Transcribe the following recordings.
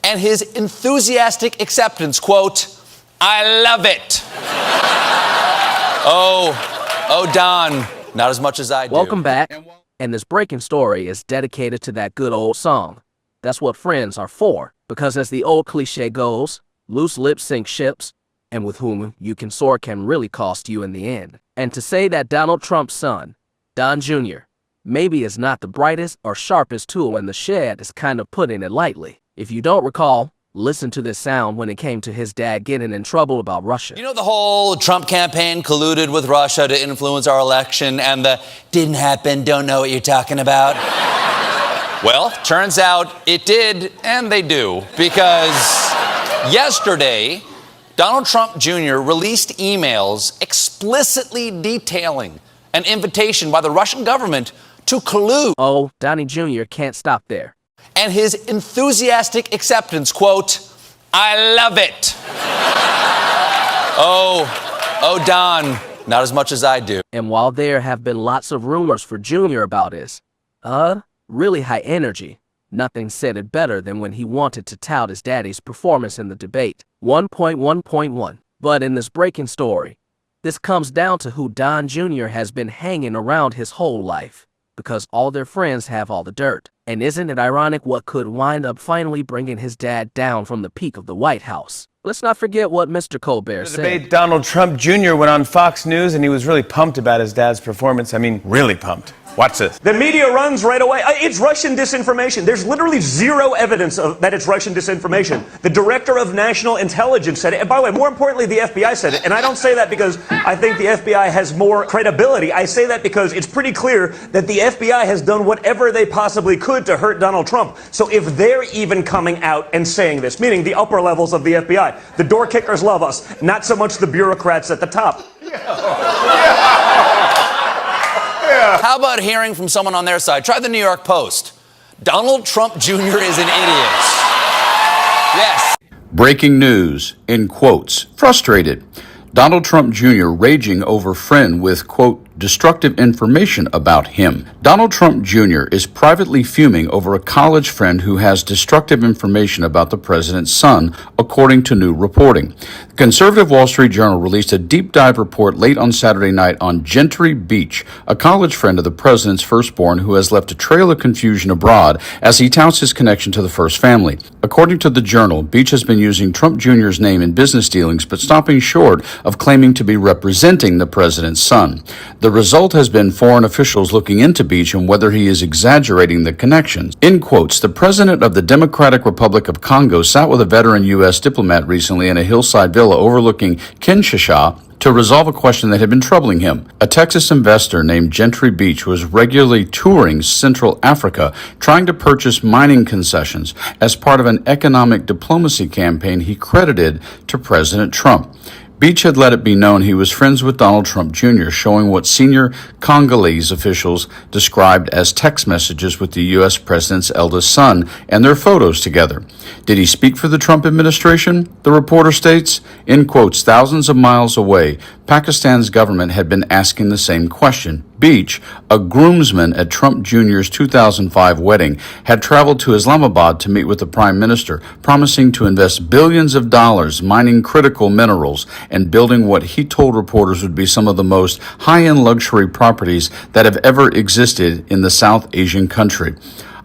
and his enthusiastic acceptance, quote, "I love it." Oh, Don, not as much as I do. Welcome back. And this breaking story is dedicated to that good old song. That's what friends are for, because as the old cliche goes, loose lips sink ships, and with whom you can soar can really cost you in the end. And to say that Donald Trump's son, Don Jr., maybe is not the brightest or sharpest tool in the shed is kind of putting it lightly. If you don't recall, listen to this sound when it came to his dad getting in trouble about Russia. You know, the whole Trump campaign colluded with Russia to influence our election, and the didn't happen, don't know what you're talking about. Well, turns out it did, and they do, because yesterday, Donald Trump Jr. released emails explicitly detailing an invitation by the Russian government to collude. Oh, Donnie Jr. can't stop there. And his enthusiastic acceptance, quote, "I love it." Oh, Don, not as much as I do. And while there have been lots of rumors for Jr. about his, really high energy, nothing said it better than when he wanted to tout his daddy's performance in the debate. 1.1.1. But in this breaking story, this comes down to who Don Jr. has been hanging around his whole life, because all their friends have all the dirt. And isn't it ironic what could wind up finally bringing his dad down from the peak of the White House? Let's not forget what Mr. Colbert said. The debate, Donald Trump Jr. went on Fox News and he was really pumped about his dad's performance. I mean, really pumped. Watch this. The media runs right away. It's Russian disinformation. There's literally zero evidence that it's Russian disinformation. The director of national intelligence said it. And by the way, more importantly, the FBI said it. And I don't say that because I think the FBI has more credibility. I say that because it's pretty clear that the FBI has done whatever they possibly could to hurt Donald Trump. So if they're even coming out and saying this, meaning the upper levels of the FBI, the door kickers love us, not so much the bureaucrats at the top. How about hearing from someone on their side? Try the New York Post. Donald Trump Jr. is an idiot. Yes. Breaking news, in quotes, frustrated. Donald Trump Jr. raging over friend with, quote, destructive information about him. Donald Trump Jr. is privately fuming over a college friend who has destructive information about the president's son, according to new reporting. The conservative Wall Street Journal released a deep dive report late on Saturday night on Gentry Beach, a college friend of the president's firstborn who has left a trail of confusion abroad as he touts his connection to the first family. According to the Journal, Beach has been using Trump Jr.'s name in business dealings, but stopping short of claiming to be representing the president's son. The result has been foreign officials looking into Beach and whether he is exaggerating the connections. In quotes, the president of the Democratic Republic of Congo sat with a veteran U.S. diplomat recently in a hillside villa overlooking Kinshasa to resolve a question that had been troubling him. A Texas investor named Gentry Beach was regularly touring Central Africa, trying to purchase mining concessions as part of an economic diplomacy campaign he credited to President Trump. Beach had let it be known he was friends with Donald Trump Jr., showing what senior Congolese officials described as text messages with the U.S. president's eldest son and their photos together. Did he speak for the Trump administration? The reporter states, in quotes, thousands of miles away, Pakistan's government had been asking the same question. Beach, a groomsman at Trump Jr.'s 2005 wedding, had traveled to Islamabad to meet with the prime minister, promising to invest billions of dollars mining critical minerals and building what he told reporters would be some of the most high-end luxury properties that have ever existed in the South Asian country.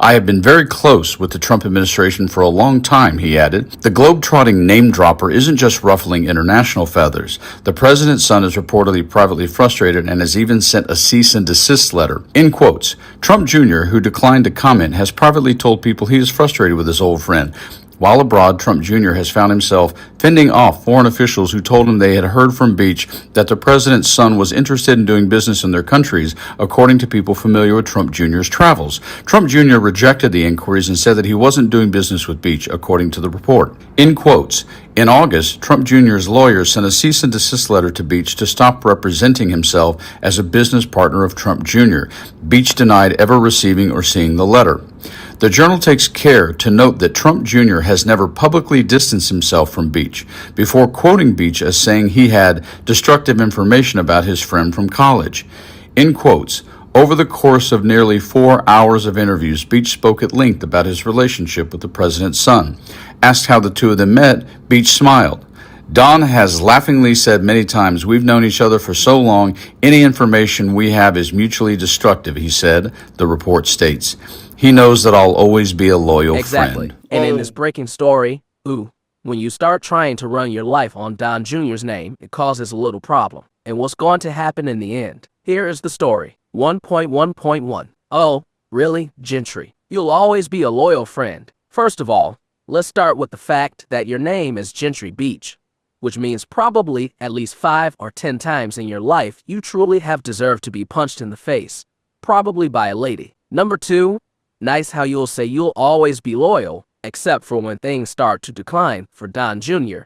I have been very close with the Trump administration for a long time, he added. The globe-trotting name-dropper isn't just ruffling international feathers. The president's son is reportedly privately frustrated and has even sent a cease and desist letter. In quotes, Trump Jr., who declined to comment, has privately told people he is frustrated with his old friend. While abroad, Trump Jr. has found himself fending off foreign officials who told him they had heard from Beach that the president's son was interested in doing business in their countries, according to people familiar with Trump Jr.'s travels. Trump Jr. rejected the inquiries and said that he wasn't doing business with Beach, according to the report. In quotes, in August, Trump Jr.'s lawyers sent a cease and desist letter to Beach to stop representing himself as a business partner of Trump Jr. Beach denied ever receiving or seeing the letter. The Journal takes care to note that Trump Jr. has never publicly distanced himself from Beach, before quoting Beach as saying he had destructive information about his friend from college. In quotes, over the course of nearly 4 hours of interviews, Beach spoke at length about his relationship with the president's son. Asked how the two of them met, Beach smiled. Don has laughingly said many times, "We've known each other for so long, any information we have is mutually destructive," he said, the report states. He knows that I'll always be a loyal Exactly. friend. And in this breaking story, when you start trying to run your life on Don Jr.'s name, it causes a little problem. And what's going to happen in the end? Here is the story. 1.1.1. Oh, really, Gentry? You'll always be a loyal friend. First of all, let's start with the fact that your name is Gentry Beach, which means probably at least 5 or 10 times in your life you truly have deserved to be punched in the face, probably by a lady. Number 2, nice how you'll say you'll always be loyal, except for when things start to decline for Don Jr.,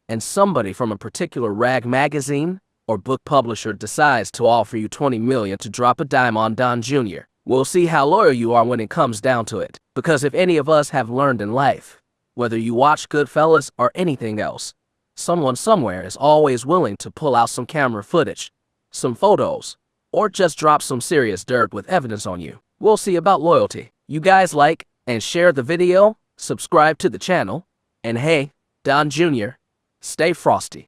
and somebody from a particular rag magazine or book publisher decides to offer you $20 million to drop a dime on Don Jr. We'll see how loyal you are when it comes down to it. Because if any of us have learned in life, whether you watch Goodfellas or anything else, someone somewhere is always willing to pull out some camera footage, some photos, or just drop some serious dirt with evidence on you. We'll see about loyalty. You guys like and share the video, subscribe to the channel, and hey, Don Jr., stay frosty.